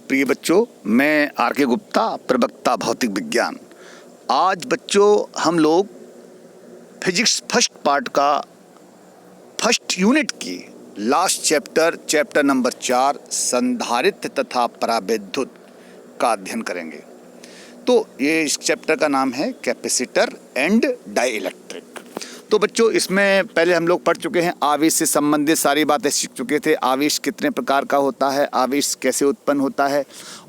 प्रिय बच्चों, मैं आर के गुप्ता, प्रवक्ता भौतिक विज्ञान। आज बच्चों हम लोग फिजिक्स फर्स्ट पार्ट का फर्स्ट यूनिट की लास्ट चैप्टर नंबर 4 संधारित्र तथा परावैद्युत का अध्ययन करेंगे। तो ये इस चैप्टर का नाम है कैपेसिटर एंड डाइइलेक्ट्रिक। तो बच्चों इसमें पहले हम लोग पढ़ चुके हैं, आवेश से संबंधित सारी बातें सीख चुके थे। आवेश कितने प्रकार का होता है, आवेश कैसे उत्पन्न होता है,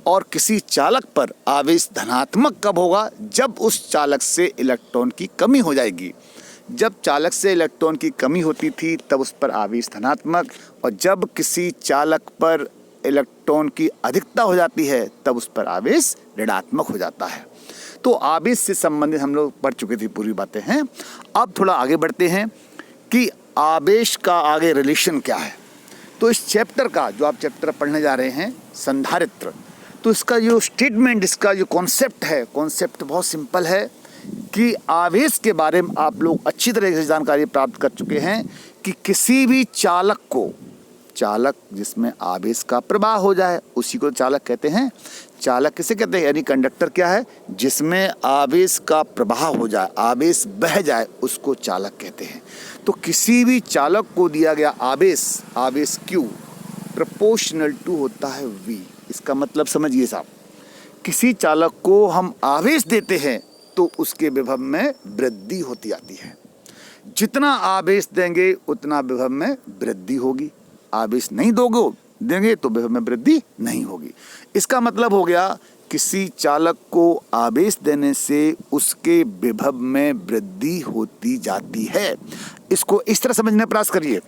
और किसी चालक पर आवेश धनात्मक कब होगा, जब उस चालक से इलेक्ट्रॉन की कमी हो जाएगी। जब चालक से इलेक्ट्रॉन की कमी होती थी तब उस पर आवेश धनात्मक, और जब किसी चालक पर इलेक्ट्रॉन की अधिकता हो जाती है तब उस पर आवेश ऋणात्मक हो जाता है। तो आवेश से संबंधित हम लोग पढ़ चुके थे, पूरी बातें हैं। अब थोड़ा आगे बढ़ते हैं कि आवेश का आगे रिलेशन क्या है। तो इस चैप्टर का जो आप चैप्टर पढ़ने जा रहे हैं संधारित्र, तो इसका जो स्टेटमेंट, इसका जो कॉन्सेप्ट है, कॉन्सेप्ट बहुत सिंपल है कि आवेश के बारे में आप लोग अच्छी तरह से जानकारी प्राप्त कर चुके हैं कि किसी भी चालक को, चालक जिसमें आवेश का प्रवाह हो जाए उसी को चालक कहते हैं। चालक किसे कहते हैं, यानी कंडक्टर क्या है, जिसमें आवेश का प्रवाह हो जाए, आवेश बह जाए, उसको चालक कहते हैं। तो किसी भी चालक को दिया गया आवेश Q प्रोपोर्शनल टू होता है V। इसका मतलब समझिए साहब, किसी चालक को हम आवेश देते हैं तो उसके विभव में वृद्धि होती आती है। जितना आवेश देंगे उतना विभव में वृद्धि होगी, आवेश नहीं देंगे तो विभव में वृद्धि नहीं होगी। इसका मतलब हो गया किसी चालक को आवेश देने से उसके विभव में वृद्धि होती जाती है। इसको इस तरह समझने का प्रयास करिए।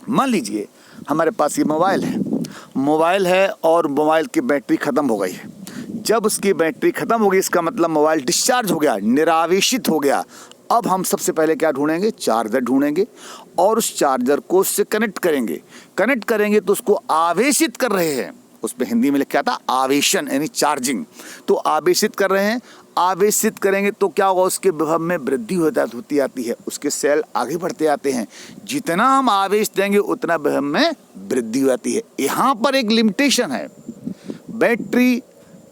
मान लीजिए हमारे पास ये मोबाइल है और मोबाइल की बैटरी खत्म हो गई है। जब उसकी बैटरी खत्म हो गई, इसका मतलब मोबाइल डिस्चार्ज हो गया, निरावेशित हो गया। अब हम सबसे पहले क्या ढूंढेंगे, चार्जर ढूंढेंगे और उस चार्जर को उससे कनेक्ट करेंगे तो उसको आवेशित कर रहे हैं। उसमें हिंदी में लिखा था आवेशन, यानी चार्जिंग। तो आवेशित कर रहे हैं, आवेशित करेंगे तो क्या होगा, उसके विभव में वृद्धि होती आती है, उसके सेल आगे बढ़ते आते हैं। जितना हम आवेश देंगे उतना विभव में वृद्धि होती है। यहाँ पर एक लिमिटेशन है, बैटरी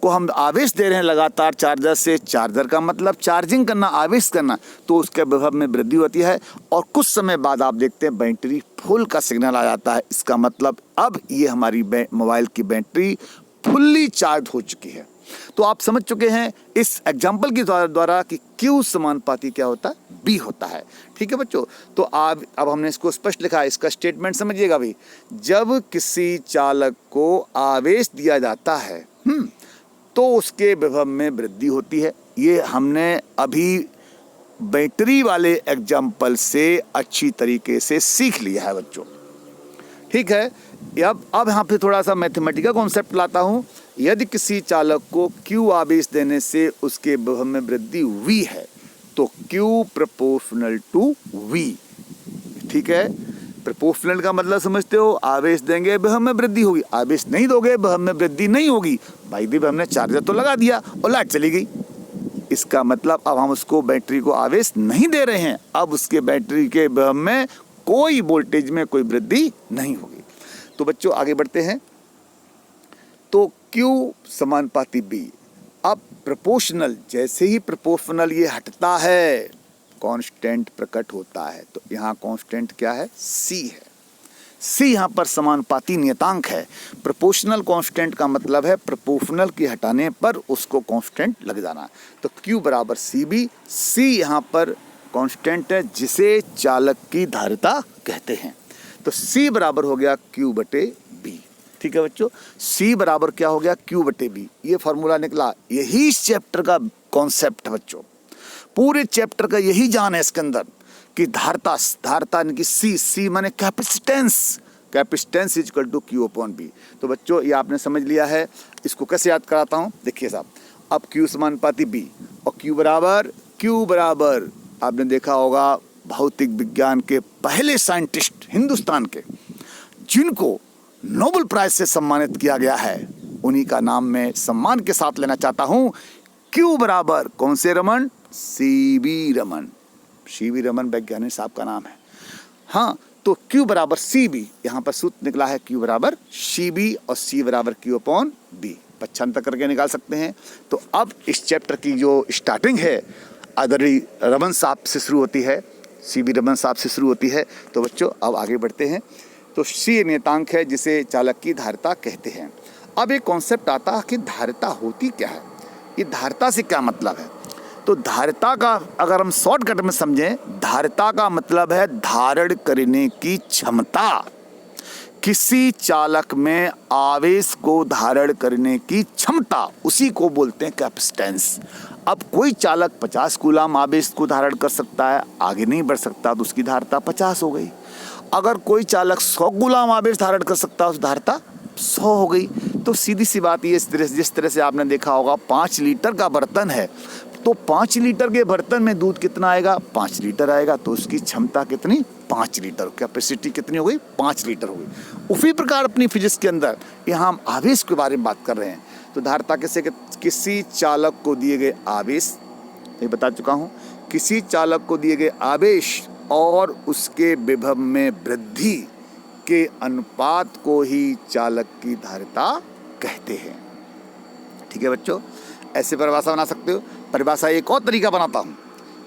को हम आवेश दे रहे हैं लगातार चार्जर से, चार्जर का मतलब चार्जिंग करना, आवेश करना, तो उसके विभव में वृद्धि होती है। और कुछ समय बाद आप देखते हैं बैटरी फुल का सिग्नल आ जाता है। इसका मतलब अब ये हमारी मोबाइल की बैटरी फुल्ली चार्ज हो चुकी है। तो आप समझ चुके हैं इस एग्जाम्पल के द्वारा कि Q समानुपाती क्या होता है, B होता है। ठीक है बच्चों, तो अब हमने इसको स्पष्ट लिखा है। इसका स्टेटमेंट समझिएगा भाई। जब किसी चालक को आवेश दिया जाता है तो उसके विभव में वृद्धि होती है। ये हमने अभी बैटरी वाले एग्जाम्पल से अच्छी तरीके से सीख लिया है बच्चों। ठीक है, अब यहाँ पे थोड़ा सा मैथमेटिकल कॉन्सेप्ट लाता हूँ। यदि किसी चालक को Q आवेश देने से उसके विभव में वृद्धि V है तो Q प्रोपोर्शनल टू V। ठीक है, प्रोपोर्शनल का मतलब समझते हो, आवेश देंगे विभव में वृद्धि होगी, आवेश नहीं दोगे विभव में वृद्धि नहीं होगी। भाई देखो हमने चार्जर तो लगा दिया और लाइट चली गई। इसका मतलब अब हम उसको बैटरी को आवेश नहीं दे रहे हैं, अब उसके बैटरी के विभव में कोई वोल्टेज में कोई वृद्धि नहीं होगी। तो बच्चों आगे बढ़ते हैं। तो Q समानुपाती B। अब प्रोपोर्शनल, जैसे ही प्रोपोर्शनल ये हटता है कांस्टेंट प्रकट होता है। तो यहाँ कांस्टेंट क्या है, C है। C यहाँ पर समानुपाती नियतांक है। प्रोपोर्शनल कांस्टेंट का मतलब है प्रोपोर्शनल के हटाने पर उसको कांस्टेंट लग जाना। तो Q बराबर CB। C यहाँ पर कांस्टेंट है जिसे चालक की धारिता कहते हैं। तो C बराबर हो गया Q बटे B। ठीक है बच्चों, C बराबर क्या हो गया, Q बटे B। ये फॉर्मूला निकला। यही इस चैप्टर का कॉन्सेप्ट है बच्चों, पूरे चैप्टर का यही जान है इसके अंदर कि धारिता यानी कि C माने capacitance equal to Q upon B। तो बच्चों ये आपने समझ लिया है। इसको कैसे याद कराता हूँ, देखिए साहब। अब Q समानुपाती B और Q बराबर आपने देखा होगा भौतिक विज्ञान के पहले साइंटिस्ट हिंदुस्तान के, जिनको नोबेल प्राइज से सम्मानित किया गया है, उन्हीं का नाम मैं सम्मान के साथ लेना चाहता हूँ। Q बराबर कौन से रमन, CB रमन। CB रमन वैज्ञानिक साहब का नाम है। हाँ, तो Q बराबर सी बी, यहाँ पर सूत्र निकला है Q बराबर सी बी और C बराबर Q अपॉन बी, पक्षांतर करके निकाल सकते हैं। तो अब इस चैप्टर की जो स्टार्टिंग है आदरणीय रमन साहब से शुरू होती है, CB रमन साहब से शुरू होती है। तो बच्चों अब आगे बढ़ते हैं। तो C नियतांक है जिसे चालक की धारिता कहते हैं। अब एक कॉन्सेप्ट आता है कि धारिता होती क्या है, ये धारिता से क्या मतलब है। तो धारिता का अगर हम शॉर्टकट में समझें, धारिता का मतलब है धारण करने की क्षमता, किसी चालक में आवेश को धारण करने की क्षमता, उसी को बोलते हैं कैपेसिटेंस। अब कोई चालक 50 कूलाम आवेश को धारण कर सकता है, आगे नहीं बढ़ सकता, तो उसकी धारिता 50 हो गई। अगर कोई चालक 100 कूलाम आवेश धारण कर सकता है, उस धारिता 100 हो गई। तो सीधी सी बात ये, जिस तरह से आपने देखा होगा 5 लीटर का बर्तन है, तो 5 लीटर के बर्तन में दूध कितना आएगा, 5 लीटर आएगा, तो उसकी क्षमता कितनी, 5 लीटर, कैपेसिटी कितनी हो गई, 5 लीटर हो गई। उसी प्रकार अपनी फिजिक्स के अंदर यहाँ हम आवेश के बारे में बात कर रहे हैं। तो धारिता कैसे, किसी चालक को दिए गए आवेश, ये बता चुका हूँ, किसी चालक को दिए गए आवेश और उसके विभव में वृद्धि के अनुपात को ही चालक की धारिता कहते हैं। ठीक है बच्चों, ऐसे परिभाषा बना सकते हो। परिभाषा एक और तरीका बनाता हूँ।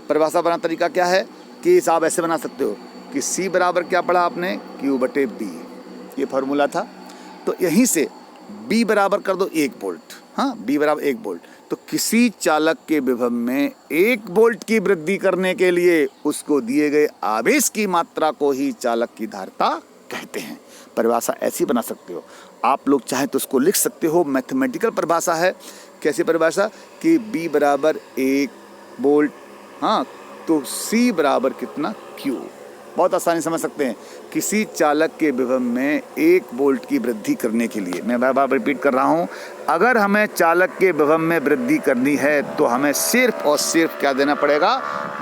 परिभाषा बना तरीका क्या है कि आप ऐसे बना सकते हो कि C बराबर क्या पढ़ा आपने, Q बटे B, ये फॉर्मूला था। तो यहीं से B बराबर कर दो 1 वोल्ट, हाँ B बराबर 1 वोल्ट। तो किसी चालक के विभव में 1 वोल्ट की वृद्धि करने के लिए उसको दिए गए आवेश की मात्रा को ही चालक की धारिता कहते हैं। परिभाषा ऐसी बना सकते हो। आप लोग चाहें तो उसको लिख सकते हो, मैथमेटिकल परिभाषा है। कैसी परिभाषा कि B बराबर 1 वोल्ट, हाँ, तो C बराबर कितना, Q। बहुत आसानी समझ सकते हैं। किसी चालक के विभव में 1 वोल्ट की वृद्धि करने के लिए, मैं बार बार रिपीट कर रहा हूँ, अगर हमें चालक के विभव में वृद्धि करनी है तो हमें सिर्फ और सिर्फ क्या देना पड़ेगा,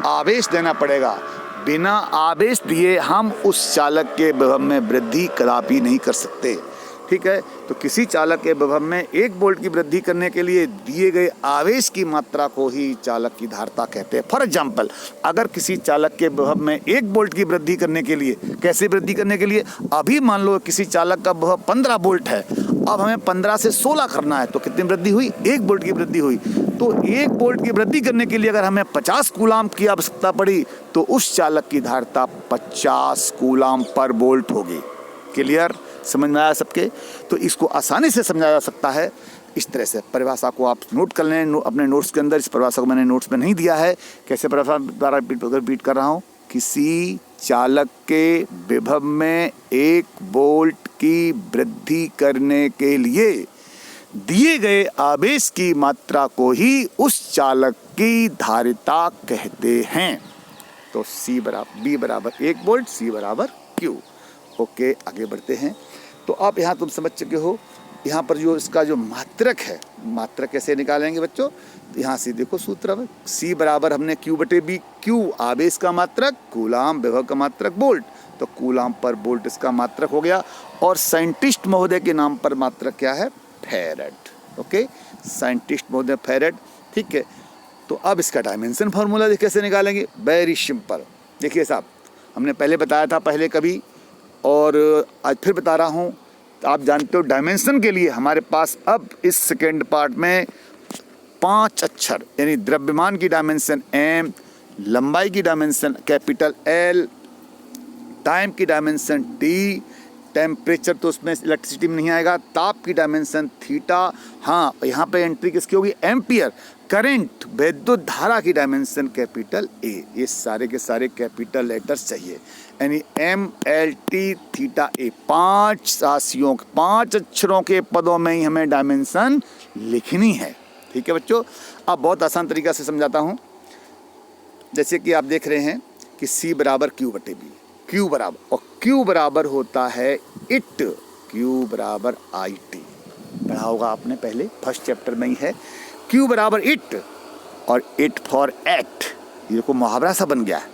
आवेश देना पड़ेगा। बिना आवेश दिए हम उस चालक के विभव में वृद्धि कदापि नहीं कर सकते। ठीक है, तो किसी चालक के विभव में 1 वोल्ट की वृद्धि करने के लिए दिए गए आवेश की मात्रा को ही चालक की धारिता कहते हैं। फॉर एग्जाम्पल, अगर किसी चालक के विभव में 1 वोल्ट की वृद्धि करने के लिए, कैसे वृद्धि करने के लिए, अभी मान लो किसी चालक का विभव 15 वोल्ट है, अब हमें 15 से 16 करना है, तो कितनी वृद्धि हुई, 1 वोल्ट की वृद्धि हुई। तो 1 वोल्ट की वृद्धि करने के लिए अगर हमें 50 कूलाम की आवश्यकता पड़ी, तो उस चालक की धारिता 50 कूलाम पर वोल्ट होगी। क्लियर, समझ में आया सबके। तो इसको आसानी से समझाया जा सकता है इस तरह से। परिभाषा को आप नोट कर लें अपने नोट्स के अंदर। इस परिभाषा को मैंने नोट्स में नहीं दिया है। कैसे परिभाषा द्वारा रिपीट कर रहा हूँ, किसी चालक के विभव में 1 वोल्ट की वृद्धि करने के लिए दिए गए आवेश की मात्रा को ही उस चालक की धारिता कहते हैं। तो B बराबर 1 वोल्ट, C बराबर Q। ओके, आगे बढ़ते हैं। तो आप यहाँ तुम समझ चुके हो, यहाँ पर जो इसका जो मात्रक है, मात्रक कैसे निकालेंगे बच्चों, यहाँ से देखो सूत्र में C बराबर हमने Q बटे B, Q आवेश का मात्रक, कूलाम विभव का मात्रक वोल्ट, तो कूलाम पर वोल्ट इसका मात्रक हो गया। और साइंटिस्ट महोदय के नाम पर मात्रक क्या है, फैरेड। ओके, साइंटिस्ट महोदय फैरेड। ठीक है, तो अब इसका डायमेंशन फार्मूला कैसे निकालेंगे, वेरी सिंपल। देखिए साहब, हमने पहले बताया था पहले कभी, और आज फिर बता रहा हूँ। तो आप जानते हो डायमेंशन के लिए हमारे पास अब इस सेकेंड पार्ट में 5 अक्षर, यानी द्रव्यमान की डायमेंशन M, लंबाई की डायमेंशन कैपिटल L, टाइम की डायमेंशन T, टेम्परेचर तो उसमें इलेक्ट्रिसिटी में नहीं आएगा, ताप की डायमेंशन थीटा, हाँ यहाँ पे एंट्री किसकी होगी, एम्पियर, करंट विद्युत धारा की डायमेंशन कैपिटल A। ये सारे के सारे कैपिटल लेटर्स चाहिए, यानी MLT थीटा A। 5 राशियों, 5 अक्षरों के पदों में ही हमें डायमेंशन लिखनी है। ठीक है बच्चों, अब बहुत आसान तरीका से समझाता हूँ। जैसे कि आप देख रहे हैं कि C बराबर Q बटे B, Q बराबर, और Q बराबर होता है इट, Q बराबर IT। पढ़ा होगा आपने पहले, फर्स्ट चैप्टर में ही है। Q बराबर इट, और इट फॉर एट, ये देखो मुहावरा सा बन गया है।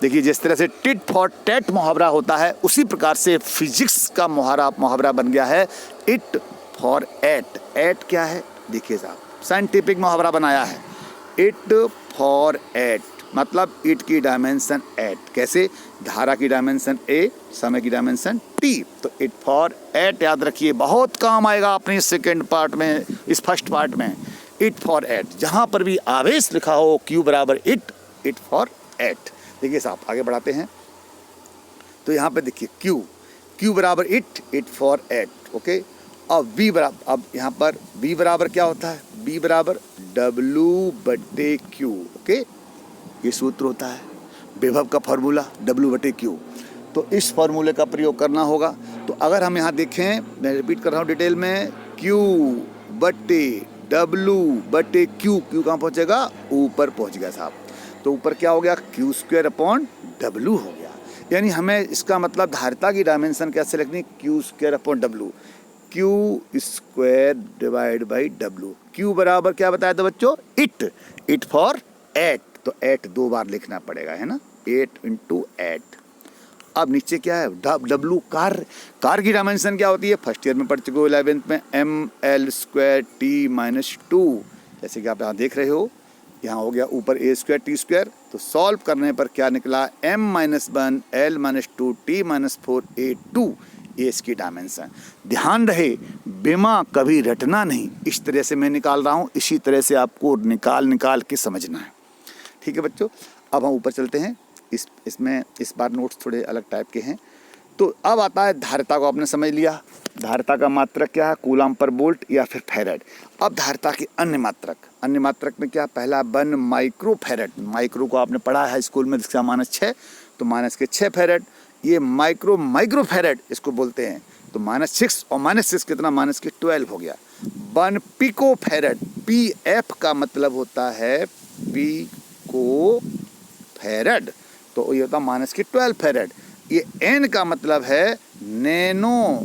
देखिए, जिस तरह से टिट फॉर टैट मुहावरा होता है, उसी प्रकार से फिजिक्स का मुहावरा बन गया है इट फॉर एट। एट क्या है, देखिए साहब, साइंटिफिक मुहावरा बनाया है, इट फॉर एट। मतलब इट की डायमेंशन एट, कैसे, धारा की डायमेंशन ए, समय की डायमेंशन टी, तो इट फॉर एट याद रखिए, बहुत काम आएगा अपने इस सेकेंड पार्ट में, इस फर्स्ट पार्ट में। इट फॉर एट, जहाँ पर भी आवेश लिखा हो क्यू बराबर इट, इट फॉर एट। देखिए साहब आगे बढ़ाते हैं, तो यहाँ पे देखिए क्यू बराबर it, it for eight, okay. अब वी बराबर, अब यहाँ पर वी बराबर क्या होता है, वी बराबर डब्लू बटे क्यू, ओके। ये सूत्र होता है विभव का फॉर्मूला डब्लू बटे क्यू, तो इस फॉर्मूले का प्रयोग करना होगा। तो अगर हम यहाँ देखें, मैं रिपीट कर रहा हूँ डिटेल में, क्यू बटे डब्लू बटे क्यू, क्यू कहाँ पहुँचेगा, ऊपर पहुँच गया साहब, तो ऊपर क्या हो गया, क्यू स्क्वायर अपॉन डब्लू हो गया। यानी हमें इसका मतलब धारिता की डायमेंशन कैसे लिखनी, Q square upon W, Q square divide by W. Q बराबर क्या बताया था बच्चों, इट, इट फॉर एट, तो एट 2 बार लिखना पड़ेगा, है ना, 8 इंटू 8। अब नीचे क्या है, डब्लू कार की डायमेंशन क्या होती है, फर्स्ट ईयर में पढ़ चुके हो 11th में, M L square T minus 2, जैसे कि आप यहाँ देख रहे हो, यहाँ हो गया ऊपर ए स्क्वायर टी स्क्वायर, तो सॉल्व करने पर क्या निकला, m minus 1 l minus 2 t minus 4 a2, ये इसकी डायमेंशन। ध्यान रहे बिमा कभी रटना नहीं, इस तरह से मैं निकाल रहा हूँ, इसी तरह से आपको निकाल के समझना है, ठीक है बच्चों। अब हम ऊपर चलते हैं, इसमें इस बार नोट्स थोड़े अलग टाइप के हैं। तो अब आता है धारिता को आपने समझ लिया, धारिता का मात्रक क्या है, कूलम पर वोल्ट या फिर फैराड। अब धारिता के अन्य मात्रक में क्या, पहला 1 माइक्रो फैराड, माइक्रो को आपने पढ़ा है स्कूल में, इसका -6, तो -6 फैराड, ये माइक्रो फैराड इसको बोलते हैं, तो -6 और -6 कितना, -12 हो गया। 1 पिको फैराड, पी एफ का मतलब होता है पिको फैराड, तो ये होता है -12 फैराड। ये एन का मतलब है नैनो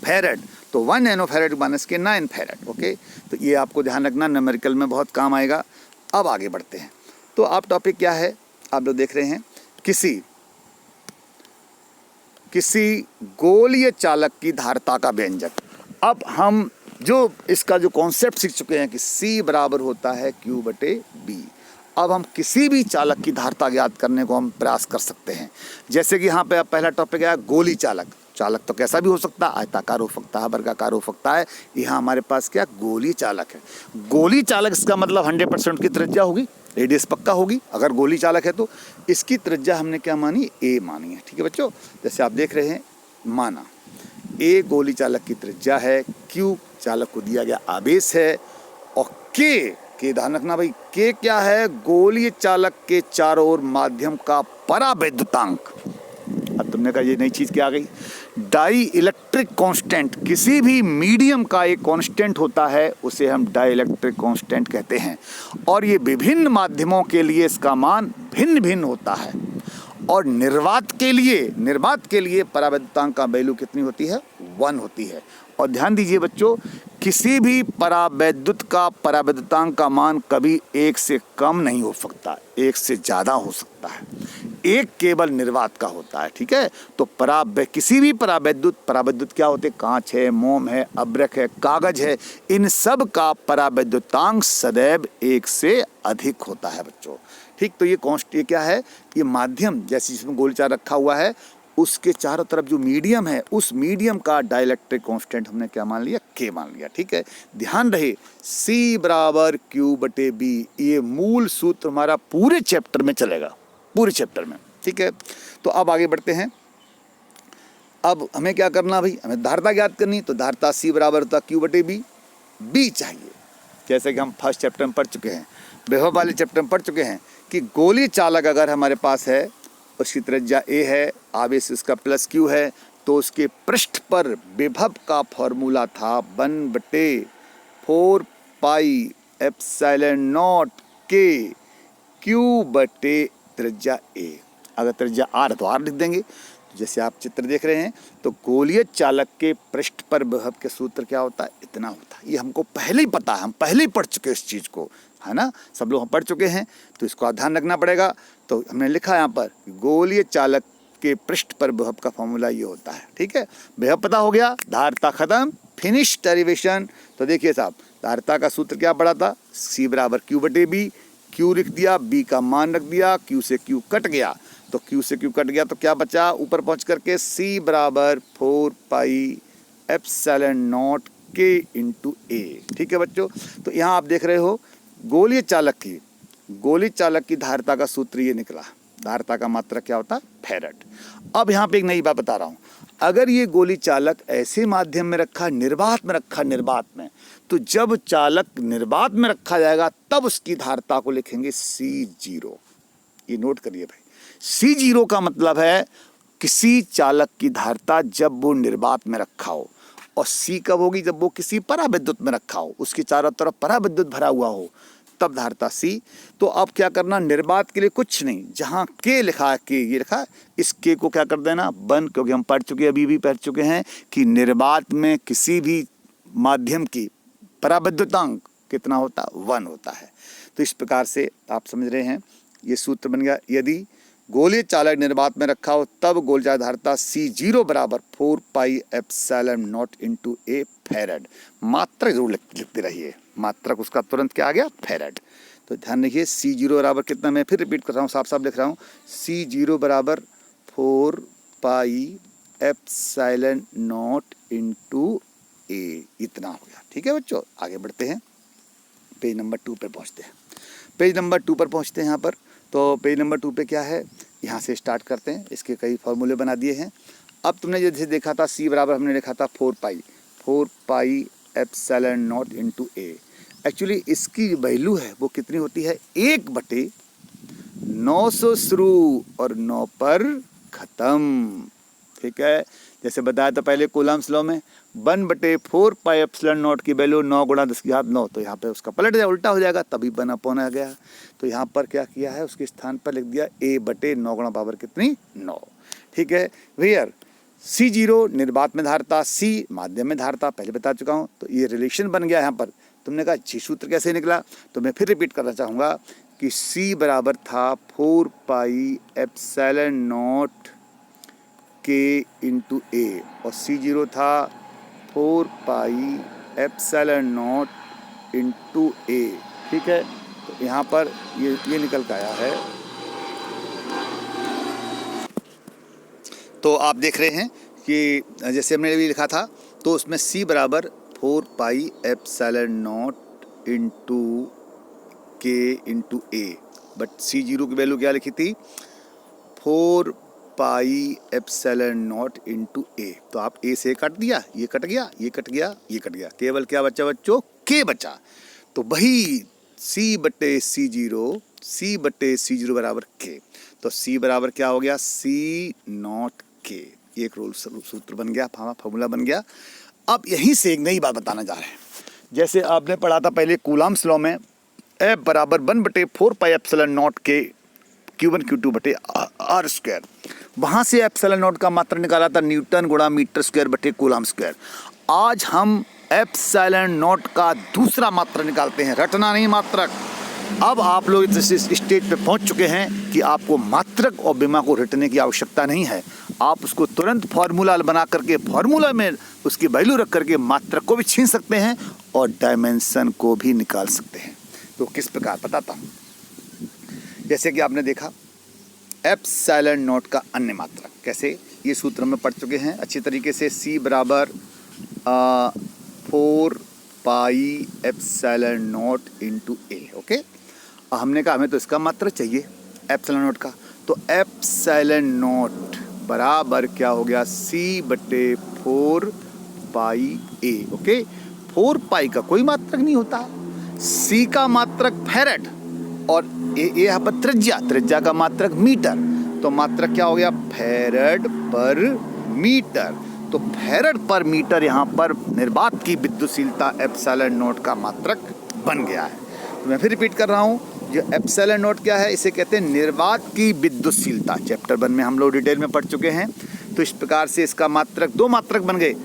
फैराड, तो 1 नैनो फैराड -9 फैराड, ओके। तो ये आपको ध्यान रखना, न्यूमेरिकल में बहुत काम आएगा। अब आगे बढ़ते हैं, तो आप टॉपिक क्या है, आप लोग देख रहे हैं, किसी गोलीय चालक की धारिता का व्यंजक। अब हम जो इसका जो कॉन्सेप्ट सीख चुके हैं कि C बराबर होता है Q बटे B। अब हम किसी भी चालक की धारिता ज्ञात करने को हम प्रयास कर सकते हैं। जैसे कि यहाँ पे अब पहला टॉपिक है गोली चालक। चालक तो कैसा भी हो सकता है, आयताकार हो सकता है, वर्गाकार हो सकता है। यहाँ हमारे पास क्या गोली चालक है। गोली चालक इसका मतलब 100% की त्रिज्या होगी, रेडियस पक्का होगी। अगर गोली चालक है तो इसकी त्रिज्या हमने क्या मानी, A मानी है, ठीक है बच्चों। जैसे आप देख रहे हैं, माना A गोली चालक की त्रिज्या है, Q चालक को दिया गया आवेश है, और के ध्यान रखना भाई, के क्या है, गोलीय चालक के चारों ओर माध्यम का परावैद्युतांक। अब तुमने कहा ये नई चीज क्या आ गई, डाई इलेक्ट्रिक कांस्टेंट। किसी भी मीडियम का एक कांस्टेंट होता है, उसे हम डाई इलेक्ट्रिक कांस्टेंट कहते हैं, और ये विभिन्न माध्यमों के लिए इसका मान भिन्न भिन्न होता है। और निर्वात के लिए परावैद्युतांक का वैल्यू कितनी होती है, 1 होती है। और ध्यान दीजिए बच्चों, किसी भी परावैद्युत का परावैद्युतांक का मान कभी 1 से कम नहीं हो सकता, 1 से ज़्यादा हो सकता है। 1 केवल निर्वात का होता है, ठीक है। तो किसी भी परावैद्युत क्या होते हैं, कांच है, मोम है, अब्रक है, कागज है, इन सब का परावैद्युतांक सदैव 1 से अधिक होता है बच्चों, ठीक। तो ये क्या है, ये माध्यम, जैसे जिसमें गोली चालक रखा हुआ है, उसके चारों तरफ जो मीडियम है, उस मीडियम का डाइलेक्ट्रिक कांस्टेंट हमने क्या मान लिया, K मान लिया, ठीक है। ध्यान रहे C बराबर Q बटे B, ये मूल सूत्र हमारा पूरे चैप्टर में चलेगा, पूरे चैप्टर में, ठीक है। तो अब आगे बढ़ते हैं। अब हमें क्या करना भाई, हमें धारिता ज्ञात करनी, तो धारिता C बराबर होता Q बटे B चाहिए। जैसे कि हम फर्स्ट चैप्टर में पढ़ चुके हैं, विभव वाले चैप्टर में पढ़ चुके हैं कि गोली चालक अगर हमारे पास है, उसकी त्रिज्या A है, आवेश उसका प्लस Q है, तो उसके पृष्ठ पर विभव का फॉर्मूला था 1/4 pi epsilon not K Q बटे त्रिज्या A। अगर त्रिज्या R है तो R लिख देंगे। जैसे आप चित्र देख रहे हैं, तो गोलीय चालक के पृष्ठ पर विभव के सूत्र क्या होता है, इतना होता है। ये हमको पहले ही पता है, हम पहले ही पढ़ चुके हैं इस चीज़ को, है ना, सब लोग हम पढ़ चुके हैं, तो इसको ध्यान रखना पड़ेगा। तो हमने लिखा यहाँ पर गोलीय चालक के पृष्ठ पर विभव का फॉर्मूला ये होता है, ठीक है। विभव पता हो गया, धारिता खत्म, फिनिश डेरिवेशन। तो देखिए साहब, धारिता का सूत्र क्या पड़ा था, C बराबर Q बटे B, Q लिख दिया, B का मान रख दिया, Q से Q कट गया, तो Q से Q कट गया तो क्या बचा ऊपर पहुंच करके C बराबर 4 pi epsilon not K into A। ठीक है बच्चों, तो यहाँ आप देख रहे हो गोलीय चालक की धारिता का सूत्र ये निकला। धारिता का मात्रक क्या होता है? फैराड। अब यहाँ पे एक नई बात बता रहा हूँ, अगर ये गोली चालक ऐसे माध्यम में रखा, निर्वात में, तो जब चालक निर्वात में रखा जाएगा तब उसकी धारिता को लिखेंगे C0। ये नोट करिए भाई, C0 का मतलब है किसी चालक की धारिता जब वो निर्वात में रखा हो, और C कब होगी? जब वो किसी पराविद्युत में रखा हो, उसके चारों तरफ पराविद्युत भरा हुआ हो, तब धारिता C। तो अब क्या करना, निर्वात के लिए कुछ नहीं, जहां K लिखा है, K ये लिखा है, इस K को क्या कर देना 1, क्योंकि हम पढ़ चुके हैं, अभी भी पढ़ चुके हैं कि निर्वात में किसी भी माध्यम की पराविद्युतांक कितना होता? 1 होता है। तो इस प्रकार से आप समझ रहे हैं, ये सूत्र बन गया। यदि गोलीय चालक निर्वात में रखा हो तब गोलीय चालक धारिता C0 बराबर 4 pi epsilon not into A farad. मात्रक जरूर लिखते रहिए, मात्रक उसका तुरंत क्या आ गया? फैराड। तो ध्यान रखिए C0 बराबर कितना, मैं फिर रिपीट कर रहा हूँ, साफ साफ लिख रहा हूँ, C0 बराबर 4 pi epsilon not into A, इतना हो गया। ठीक है बच्चों, आगे बढ़ते हैं, पेज नंबर 2 पर पहुँचते हैं। पेज नंबर 2 पर पहुँचते हैं यहाँ पर। तो पेज नंबर 2 पे क्या है, यहाँ से स्टार्ट करते हैं। इसके कई फॉर्मूले बना दिए हैं। अब तुमने जैसे देखा था C बराबर हमने लिखा था 4 pi epsilon not into A। Actually इसकी वैल्यू है वो कितनी होती है? 1/900 शुरू और 9 पर ख़त्म। ठीक है, जैसे बताया था पहले कूलम्स लॉ में 1/4 पाई एप्सिलॉन नॉट की वैल्यू 9 × 10⁹ तो यहाँ पे उसका पलट जाए, उल्टा हो जाएगा, तभी 1/9 आ गया। तो यहाँ पर क्या किया है, उसके स्थान पर लिख दिया A/9 × पावर कितनी? 9। ठीक है, वेयर C0 निर्वात में धारिता, C माध्यम में धारिता, पहले बता चुका हूँ। तो ये रिलेशन बन गया यहाँ पर। तुमने कहा जी सूत्र कैसे निकला, तो मैं फिर रिपीट करना चाहूँगा कि C बराबर था 4 pi epsilon not K into A, और C0 था 4 pi epsilon not into A। ठीक है, तो यहाँ पर ये निकल के आया है। तो आप देख रहे हैं कि जैसे हमने अभी लिखा था, तो उसमें C बराबर 4 pi epsilon not into K into A, but C0 की वैल्यू क्या लिखी थी? 4 pi epsilon not into A। तो आप A से कट दिया, ये कट गया, ये कट गया, ये कट गया, केवल क्या बचा बच्चों? K बचा। तो वही C/C0 बराबर K। तो C बराबर क्या हो गया? C0 K। ये एक रूल सूत्र बन गया, फॉर्मूला बन गया। अब यहीं से एक नई बात बताना जा रहे हैं। जैसे आपने पढ़ा था पहले कूलम्स लॉ में F बराबर 1/4 pi epsilon not K Q1 Q2 R square, वहाँ से एप्सिलॉन नॉट का मात्रक निकाला था N × मीटर स्क्वायर बटे कूलम स्क्वायर। आज हम एप्सिलॉन नॉट का दूसरा मात्रक निकालते हैं, रटना नहीं मात्रक। अब आप लोग इस स्टेज पे पहुंच चुके हैं कि आपको मात्रक और विमा को रटने की आवश्यकता नहीं है। आप उसको तुरंत फार्मूला बना करके, फार्मूला में उसकी वैल्यू रख करके मात्रक को भी छीन सकते हैं और डायमेंशन को भी निकाल सकते हैं। तो किस प्रकार बताता हूँ। जैसे कि आपने देखा एप्सिलॉन नॉट का अन्य मात्रक कैसे, ये सूत्र में पढ़ चुके हैं अच्छी तरीके से। C बराबर 4 pi epsilon not into A। Okay, हमने कहा हमें तो इसका मात्रक चाहिए एप्सिलॉन नॉट का, तो एप्सिलॉन नॉट बराबर क्या हो गया? C/4 pi A। ओके, 4 पाई का कोई मात्रक नहीं होता, C का मात्रक फैराड और A यहाँ पर त्रिज्या का मात्रक मीटर। तो मात्रक क्या हो गया? फैराड पर मीटर। तो फैराड पर मीटर यहाँ पर निर्वात की विद्युतशीलता एप्सिलॉन नॉट का मात्रक बन गया है। तो मैं फिर रिपीट कर रहा हूँ, जो एप्सिलॉन नॉट क्या है, इसे कहते हैं निर्वात की विद्युतशीलता। चैप्टर 1 में हम लोग डिटेल में पढ़ चुके हैं। तो इस प्रकार से इसका मात्रक, दो मात्रक बन गए।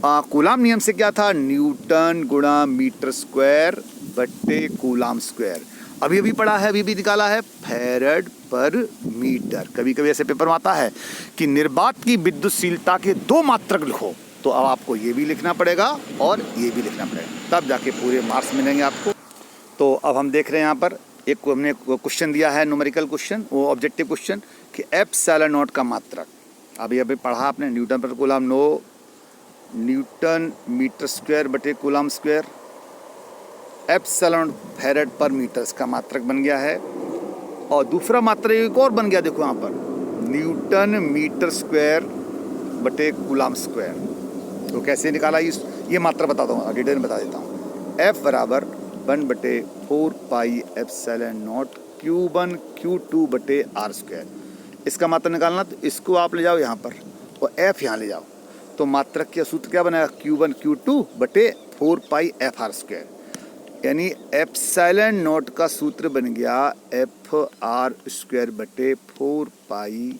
कूलाम नियम से क्या था? न्यूटन × मीटर स्क्वायर बटे कूलाम स्क्वायर। अभी अभी पढ़ा है, अभी भी निकाला है, फैराड पर मीटर। कभी कभी ऐसे पेपर में आता है कि निर्वात की विद्युतशीलता के दो मात्रक लिखो, तो अब आपको ये भी लिखना पड़ेगा और ये भी लिखना पड़ेगा, तब जाके पूरे मार्क्स मिलेंगे आपको। तो अब हम देख रहे हैं यहाँ पर एक हमने क्वेश्चन दिया है, न्यूमेरिकल क्वेश्चन, वो ऑब्जेक्टिव क्वेश्चन कि एप्सिलॉन नॉट का मात्रक। अभी पढ़ा आपने newton per coulomb, no newton metre square बटे coulomb square, epsilon farad per metre इसका मात्रक बन गया है। और दूसरा मात्रक एक और बन गया, देखो यहाँ पर न्यूटन मीटर स्क्वायर बटे कूलम स्क्वायर। तो कैसे निकाला ये मात्रा बताता हूँ, डिटेल में बता देता हूँ। F बराबर 1/4 pi epsilon not Q1 Q2 बटे R स्क्वायर। इसका मात्रा निकालना, तो इसको आप ले जाओ यहाँ पर और F यहाँ ले जाओ, तो मात्रक का सूत्र क्या बनेगा, Q1 Q2 बटे 4 पाई FR स्क्वायर। यानी एप्सिलॉन नॉट का सूत्र बन गया FR स्क्वायर बटे 4 पाई,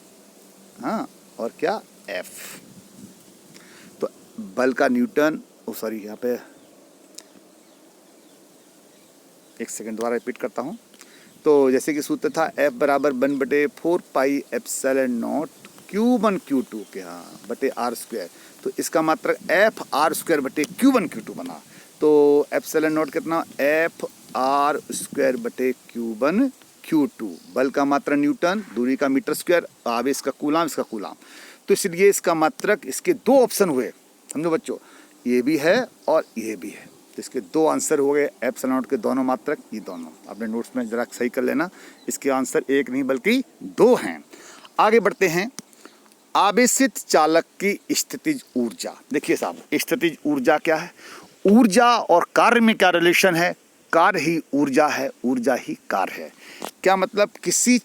हाँ, और क्या F। तो बल का न्यूटन, सॉरी यहाँ पे एक सेकंड दोबारा रिपीट करता हूँ। तो जैसे कि सूत्र था F बराबर 1/4 pi epsilon not Q1 Q2 के, हाँ, बटे R स्क्वायर। तो इसका मात्रक FR स्क्वायर बटे Q1 Q2 बना। तो एप्सिलॉन नॉट कितना, FR स्क्वायर बटे Q1 Q2। बल का मात्रा न्यूटन, दूरी का मीटर स्क्वायर, आवेश का कूलम, इसका कूलम। तो इसलिए इसका मात्रक, इसके दो ऑप्शन हुए, समझो बच्चों, ये भी है और ये भी है। तो इसके दो आंसर हो गए, एप्सिलॉन नॉट के दोनों मात्रक, ये दोनों अपने नोट्स में जरा सही कर लेना। इसके आंसर एक नहीं बल्कि दो हैं। आगे बढ़ते हैं। आवेशित चालक की स्थितिज ऊर्जा। देखिए साहब, स्थितिज ऊर्जा क्या है, ऊर्जा और कार्य में क्या रिलेशन है, कार्य ही ऊर्जा है, ऊर्जा ही कार्य है। क्या मतलब, किसी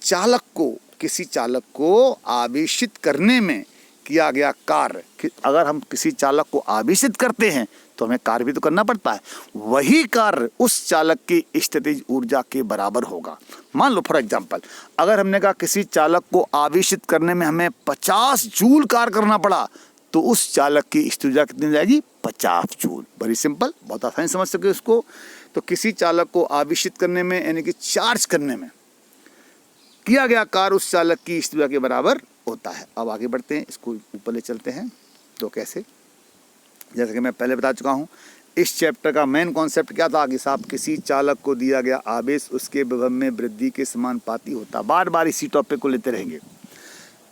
चालक को आवेशित करने में किया गया कार्य, कि अगर हम किसी चालक को आवेशित करते हैं तो हमें कार्य भी तो करना पड़ता है, वही कार्य उस चालक की स्थितिज ऊर्जा के बराबर होगा। मान लो फॉर एग्जांपल, अगर हमने कहा किसी चालक को आवेशित करने में हमें 50 जूल कार्य करना पड़ा, तो उस चालक की स्थितिज ऊर्जा कितनी जाएगी, 50 जूल। बड़ी सिंपल, बहुत आसानी समझ सके उसको। तो किसी चालक को आवेशित करने में, यानी कि चार्ज करने में किया गया कार्य उस चालक की स्थितिज ऊर्जा के बराबर होता है। अब आगे बढ़ते हैं, इसको ऊपर ले चलते हैं। तो कैसे, जैसे कि मैं पहले बता चुका हूँ, इस चैप्टर का मेन कॉन्सेप्ट क्या था कि साहब, किसी चालक को दिया गया आवेश उसके विभव में वृद्धि के समानुपाती होता। बार बार इसी टॉपिक को लेते रहेंगे।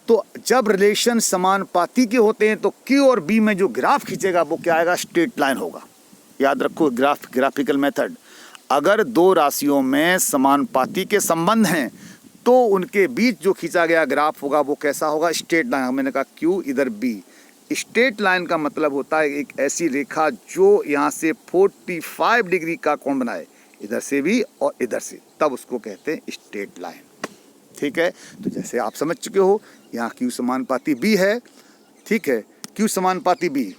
तो जब रिलेशन समानुपाती के होते हैं तो Q और B में जो ग्राफ खींचेगा वो क्या आएगा, स्ट्रेट लाइन होगा। याद रखो, ग्राफिकल मेथड। अगर दो राशियों में समानुपाती के संबंध हैं तो उनके बीच जो खींचा गया ग्राफ होगा वो कैसा होगा, स्ट्रेट लाइन। मैंने कहा Q इधर B। स्ट्रेट लाइन का मतलब होता है एक ऐसी रेखा जो यहाँ से 45 डिग्री का कोण बनाए, इधर से भी और इधर से, तब उसको कहते हैं स्ट्रेट लाइन। ठीक है, तो जैसे आप समझ चुके हो, यहाँ Q समानुपाती B है, ठीक है, Q समानुपाती B।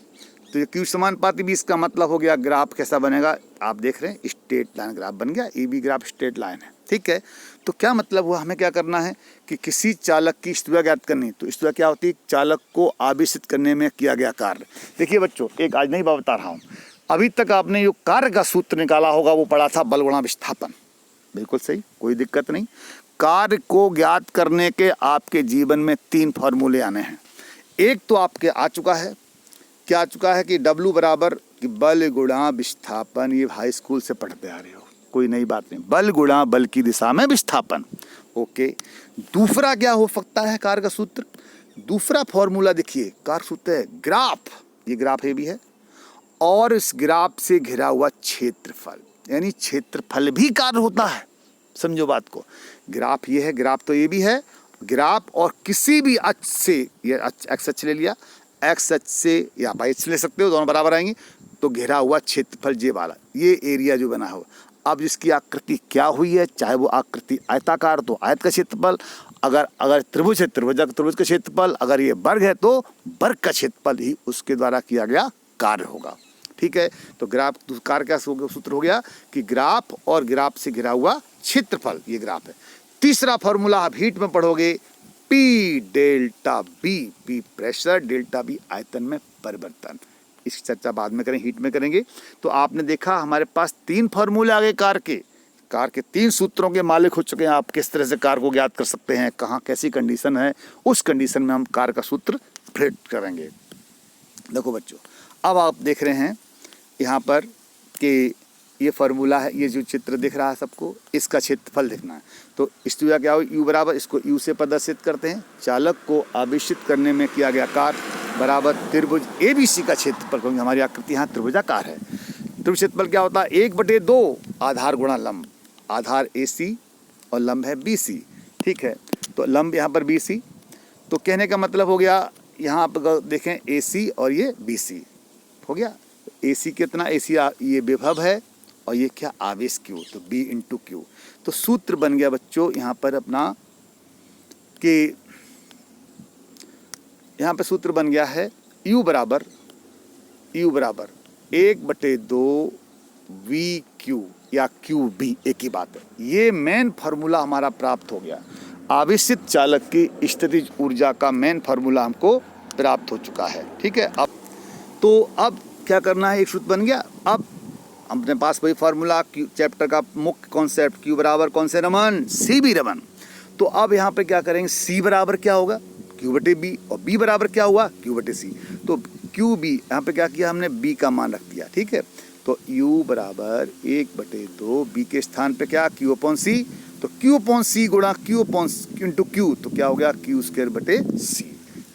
तो ये Q समानुपाती B, इसका मतलब हो गया ग्राफ कैसा बनेगा, आप देख रहे हैं, स्ट्रेट लाइन ग्राफ बन गया। ये भी ग्राफ स्ट्रेट लाइन है। ठीक है, तो क्या मतलब हुआ, हमें क्या करना है कि किसी चालक की स्थिति ऊर्जा ज्ञात करनी। तो स्थिति ऊर्जा क्या होती है, चालक को आवेशित करने में किया गया कार्य। देखिए बच्चों, एक आज नहीं बता रहा हूँ, अभी तक आपने जो कार्य का सूत्र निकाला होगा वो पढ़ा था, बल गुणा विस्थापन। बिल्कुल सही, कोई दिक्कत नहीं। कार्य को ज्ञात करने के आपके जीवन में 3 फॉर्मूले आने हैं। एक तो आपके आ चुका है, क्या आ चुका है कि W बराबर कि बल गुणा विस्थापन। ये हाई स्कूल से पढ़ते आ रहे हो, कोई नई बात नहीं। बल गुणा बल की दिशा में विस्थापन। ओके, दूसरा क्या हो सकता है कार्य का सूत्र, दूसरा फॉर्मूला देखिए, कार्य सूत्र है ग्राफ। ये ग्राफ ये भी है, और इस ग्राफ से घिरा हुआ क्षेत्रफल, यानी क्षेत्रफल भी कार्य होता है। समझो बात को, ग्राफ ये है, ग्राफ तो ये भी है, ग्राफ और किसी भी अक्ष से, ये एक्स अक्ष ले लिया, एक्स अक्ष से या वाई अक्ष ले सकते हो, दोनों बराबर आएंगे। तो घिरा हुआ क्षेत्रफल जे वाला, ये एरिया जो बना हो, अब जिसकी आकृति क्या हुई है, चाहे वो आकृति आयताकार तो आयत का क्षेत्रफल, अगर त्रिभुज है त्रिभुज का क्षेत्रफल, अगर ये वर्ग है तो वर्ग का क्षेत्रफल ही उसके द्वारा किया गया कार्य होगा। ठीक है, तो ग्राफ कार्य का सूत्र हो गया कि ग्राफ और ग्राफ से घिरा हुआ क्षेत्रफल, ये ग्राफ है। तीसरा फॉर्मूला आप हीट में पढ़ोगे, P delta B, P pressure, delta B आयतन में परिवर्तन। इसकी चर्चा बाद में करें, हीट में करेंगे। तो आपने देखा हमारे पास 3 फॉर्मूले आ गए कार के 3 सूत्रों के मालिक हो चुके हैं। आप किस तरह से कार को ज्ञात कर सकते हैं, कहाँ कैसी कंडीशन है, उस कंडीशन में हम कार का सूत्र फिट करेंगे। देखो बच्चों, अब आप देख रहे हैं यहाँ पर कि ये फार्मूला है, ये जो चित्र दिख रहा है सबको, इसका क्षेत्रफल देखना है। तो इस त्रिभुज क्या हो, यू बराबर, इसको यू से प्रदर्शित करते हैं, चालक को आवेशित करने में किया गया कार्य बराबर त्रिभुज ABC का क्षेत्रफल, क्योंकि हमारी आकृति यहाँ त्रिभुजाकार है। त्रिभुज क्षेत्रफल क्या होता है, 1/2 आधार गुणा लंब, आधार AC और लंब है BC, ठीक है। तो लंब यहाँ पर BC, तो कहने का मतलब हो गया यहाँ पर देखें AC और ये BC हो गया। AC कितना, AC ये विभव है और ये क्या, आवेश Q, तो B × Q। तो सूत्र बन गया बच्चों यहाँ पर अपना कि यहाँ पर सूत्र बन गया है U बराबर 1/2 VQ या QB, एक ही बात है। ये मेन फार्मूला हमारा प्राप्त हो गया, आवेशित चालक की स्थितिज ऊर्जा का मेन फार्मूला हमको प्राप्त हो चुका है, ठीक है। अब क्या करना है, एक सूत्र बन गया। अब अपने पास वही फार्मूला, चैप्टर का मुख्य कॉन्सेप्ट, Q बराबर कौन से रमन, CB रमन। तो अब यहाँ पे क्या करेंगे, C बराबर क्या होगा, Q/B, और B बराबर क्या हुआ, Q/C। तो QB यहाँ पे क्या किया हमने, B का मान रख दिया, ठीक है। तो U बराबर 1/2 B के स्थान पे क्या, Q/C, तो Q/C गुणा Q × Q, तो क्या हो गया, Q²/C।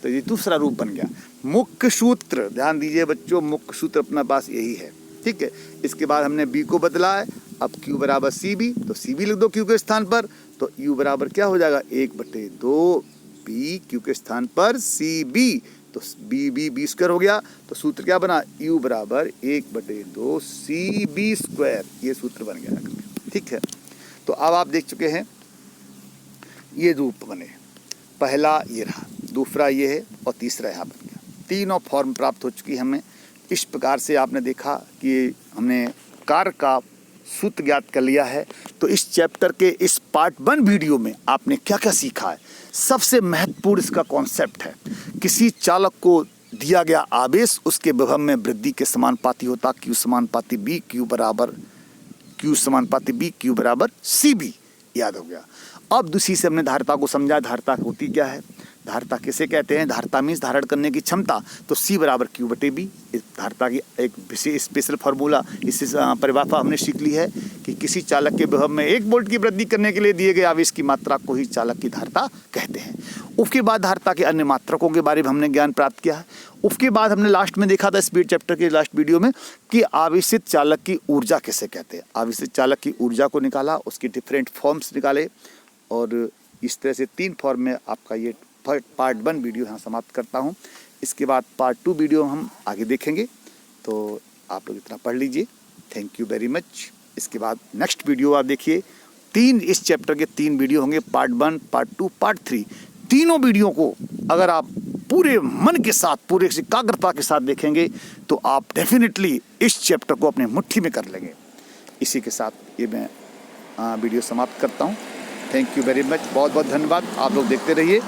तो ये दूसरा रूप बन गया। मुख्य सूत्र ध्यान दीजिए बच्चों, मुख्य सूत्र अपना पास यही है, ठीक है। इसके बाद हमने B को बदला है, अब Q बराबर CB, तो CB लिख दो Q के स्थान पर। तो U बराबर क्या हो जाएगा, 1/2 B Q के स्थान पर CB, तो B² हो गया। तो सूत्र क्या बना, U बराबर 1/2 CB², ये सूत्र बन गया, ठीक है। तो अब आप देख चुके हैं ये रूप बने, पहला ये रहा, दूसरा ये है और तीसरा यहाँ बन गया। तीनों फॉर्म प्राप्त हो चुकी हमें। इस प्रकार से आपने देखा कि हमने कार्य का सूत्र ज्ञात कर लिया है। तो इस चैप्टर के इस पार्ट 1 वीडियो में आपने क्या क्या सीखा है। सबसे महत्वपूर्ण इसका कॉन्सेप्ट है, किसी चालक को दिया गया आवेश उसके विभव में वृद्धि के समानुपाती होता, Q समानुपाती B, Q समानुपाती B, Q बराबर CB, याद हो गया। अब दूसरी से हमने धारिता को समझा, धारिता होती क्या है, धारिता किसे कहते हैं, धारिता मीन्स धारण करने की क्षमता। तो C बराबर Q/B, इस धारिता की एक विशेष स्पेशल फार्मूला, इससे परिभाषा हमने सीख ली है कि किसी चालक के विभव में 1 वोल्ट की वृद्धि करने के लिए दिए गए आवेश की मात्रा को ही चालक की धारिता कहते हैं। उसके बाद धारिता के अन्य मात्रकों के बारे में हमने ज्ञान प्राप्त किया है। उसके बाद हमने लास्ट में देखा था इस चैप्टर के लास्ट वीडियो में कि आवेशित चालक की ऊर्जा किसे कहते हैं। आवेशित चालक की ऊर्जा को निकाला, उसकी डिफरेंट फॉर्म्स निकाले, और इस तरह से 3 फॉर्म में आपका ये पार्ट 1 वीडियो यहाँ समाप्त करता हूँ। इसके बाद पार्ट 2 वीडियो हम आगे देखेंगे, तो आप लोग इतना पढ़ लीजिए। Thank you very much. इसके बाद नेक्स्ट वीडियो आप देखिए, 3 इस चैप्टर के 3 वीडियो होंगे, पार्ट 1, पार्ट 2, पार्ट 3। तीनों वीडियो को अगर आप पूरे मन के साथ, पूरे एकाग्रता के साथ देखेंगे तो आप डेफिनेटली इस चैप्टर को अपने मुट्ठी में कर लेंगे। इसी के साथ ये मैं वीडियो समाप्त करता हूँ। थैंक यू वेरी मच, बहुत बहुत धन्यवाद। आप लोग देखते रहिए।